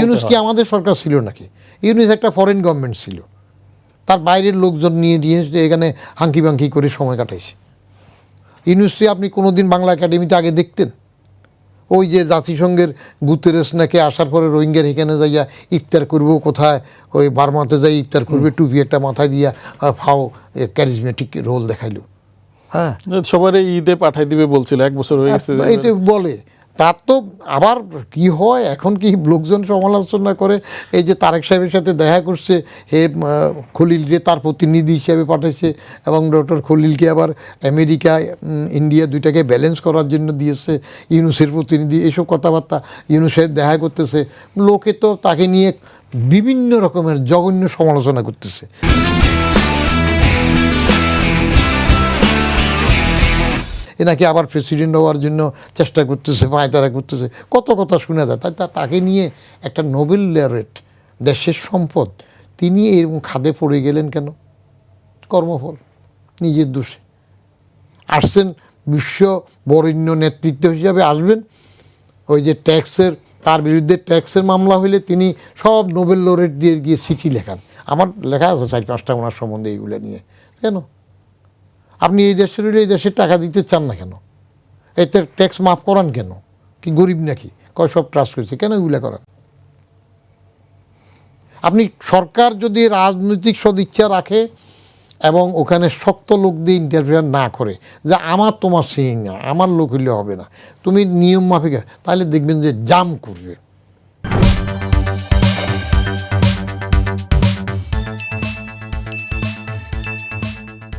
ইউনূস কি আমাদের সরকার ছিল নাকি? ইউনূস একটা ফরেন গভর্নমেন্ট ছিল, তার বাইরের লোকজন নিয়ে এখানে হাঙ্কি বাঙ্কি করে সময় কাটাইছে। ইউনূসকে আপনি কোনোদিন বাংলা একাডেমিতে আগে দেখতেন? ওই যে জাতিসংঘের গুতেরেস নাকি আসার পরে রোহিঙ্গার এখানে যাইয়া ইফতার করবো কোথায়, ওই বার্মাতে যাই ইফতার করবে, টুপি একটা মাথায় দিয়া ফাও ক্যারিজমেটিক রোল দেখাইলো। হ্যাঁ, সবার ঈদে পাঠাই দিবে বলছিল, 1 বছর হয়ে গেছে। এটা বলে তার তো আবার কি হয় এখন, কি লোকজন সমালোচনা করে এই যে তারেক সাহেবের সাথে দেখা করছে, হে খলিলকে তার প্রতিনিধি হিসেবে পাঠাইছে এবং ডক্টর খলিলকে আবার আমেরিকা ইন্ডিয়া দুইটাকে ব্যালেন্স করার জন্য দিয়েছে ইউনূসের প্রতিনিধি, এইসব কথাবার্তা ইউনূস সাহেব দেখা করতেছে। লোকে তো তাকে নিয়ে বিভিন্ন রকমের জঘন্য সমালোচনা করতেছে। এনাকে আবার প্রেসিডেন্ট হওয়ার জন্য চেষ্টা করতেছে, পায়তারা করতেছে, কত কথা শোনা যায়। তাই তাকে নিয়ে একটা নোবেল লরেট, দেশের সম্পদ, তিনি এরকম খাদে পড়ে গেলেন কেন? কর্মফল, নিজের দোষে। আসছেন বিশ্ব বরেণ্য নেতৃত্ব হিসাবে আসবেন, ওই যে ট্যাক্সের, তার বিরুদ্ধে ট্যাক্সের মামলা হইলে তিনি সব নোবেল লরেট দিয়ে গিয়ে চিঠি লেখান। আমার লেখা আছে 4-5টা ওনার সম্বন্ধে এইগুলো নিয়ে। কেন আপনি এই দেশের হইলে এই দেশের টাকা দিতে চান না কেন? এতে ট্যাক্স মাফ করান কেন? কি গরিব নাকি? কয় সব ট্রাস্ট করেছে, কেন এগুলো করান? আপনি সরকার যদি রাজনৈতিক সদিচ্ছা রাখে এবং ওখানে শক্ত লোক দিয়ে ইন্টারফেয়ার না করে, যে আমার তোমার সিং না, আমার লোক হইলে হবে না, তুমি নিয়ম মাফিক, তাহলে দেখবেন যে জাম করবে।